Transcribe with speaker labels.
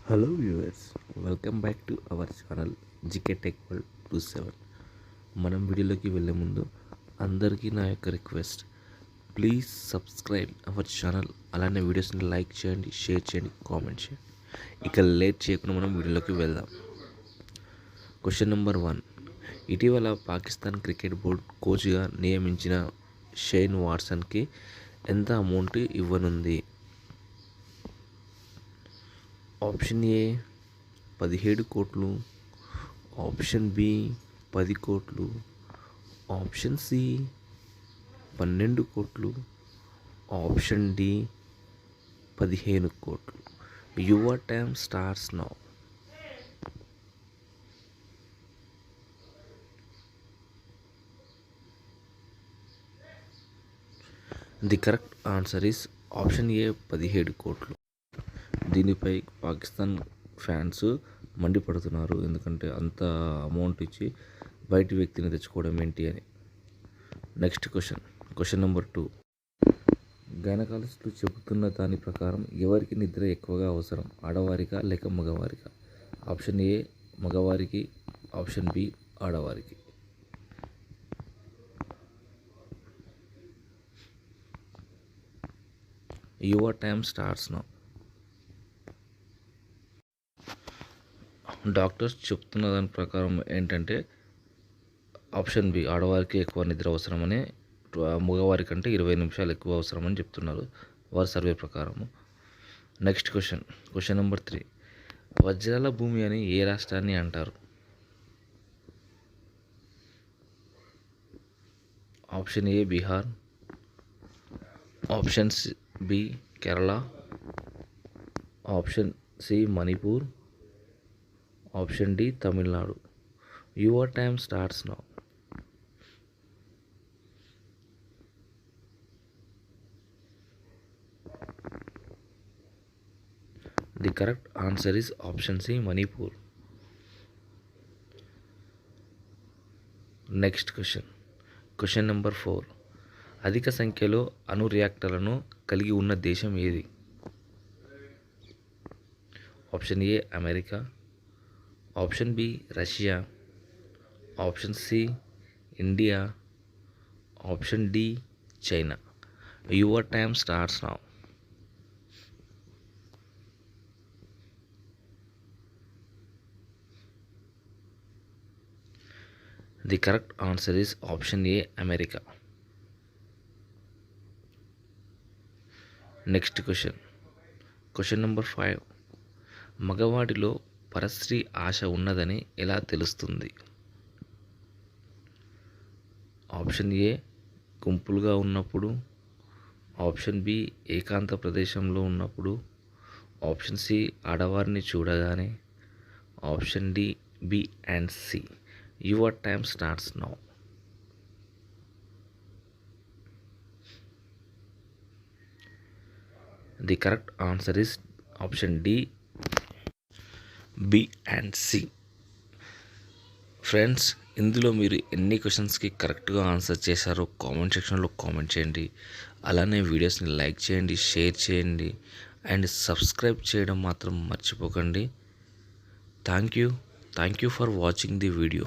Speaker 1: Hello viewers, welcome back to our channel GK tech world 27. మనం వీడియోలోకి వెళ్ళే ముందు అందరికీ నా యొక్క request, please subscribe our channel. అలానే వీడియోస్ని లైక్ చేయండి, షేర్ చేయండి, కామెంట్ చేయండి. ఇక లేట్ చేయకుండా మనం వీడియోలోకి వెళ్దాం. Question number 1. ఇటీవల పాకిస్తాన్ క్రికెట్ బోర్డు కోచ్గా నియమించిన షేన్ వాట్సన్కి ఎంత అమౌంట్ ఇవ్వనుంది? ఆప్షన్ ఏ 17 కోట్లు, ఆప్షన్ బి 10 కోట్లు, ఆప్షన్ సి 12 కోట్లు, ఆప్షన్ డి 15 కోట్లు. Your time starts now. The correct answer is option A 17 కోట్లు. దీనిపై పాకిస్తాన్ ఫ్యాన్స్ మండిపడుతున్నారు, ఎందుకంటే అంత అమౌంట్ ఇచ్చి బయటి వ్యక్తిని తెచ్చుకోవడం ఏంటి అని. Next question number 2. గైనకాలజిస్టులు చెబుతున్న దాని ప్రకారం ఎవరికి నిద్ర ఎక్కువగా అవసరం, ఆడవారికా లేక మగవారికా? ఆప్షన్ ఏ మగవారికి, ఆప్షన్ బి ఆడవారికి. Your time starts now. Doctors చెప్తున్న దాని ప్రకారం ఏంటంటే ఆప్షన్ బి ఆడవారికి ఎక్కువ నిద్ర అవసరమని, మగవారి కంటే 20 నిమిషాలు ఎక్కువ అవసరమని చెప్తున్నారు వారి సర్వే ప్రకారము. Next question number 3. వజ్రాల భూమి అని ఏ రాష్ట్రాన్ని అంటారు? Option A Bihar, option B Kerala, option C Manipur, option D Tamil Nadu. Your time starts now. The correct answer is option C Manipur. Next question number 4. అధిక సంఖ్యలో అణు రియాక్టర్లను కలిగి ఉన్న దేశం ఏది? Option A America, option B Russia, option C India, option D China. Your time starts now. The correct answer is option A America. Next question number 5. మగవాడిలో పరస్త్రీ ఆశ ఉన్నదని ఎలా తెలుస్తుంది? ఆప్షన్ ఏ గుంపులుగా ఉన్నప్పుడు, ఆప్షన్ బి ఏకాంత ప్రదేశంలో ఉన్నప్పుడు, ఆప్షన్ సి ఆడవారిని చూడగానే, option D B and C. Your time starts now. The correct answer is option D B and C. Friends, ఇందులో మీరు ఎన్ని క్వశ్చన్స్కి కరెక్ట్గా ఆన్సర్ చేశారో కామెంట్ సెక్షన్లో కామెంట్ చేయండి. అలానే వీడియోస్ని లైక్ చేయండి, షేర్ చేయండి అండ్ సబ్స్క్రైబ్ చేయడం మాత్రం మర్చిపోకండి. Thank you for watching the video.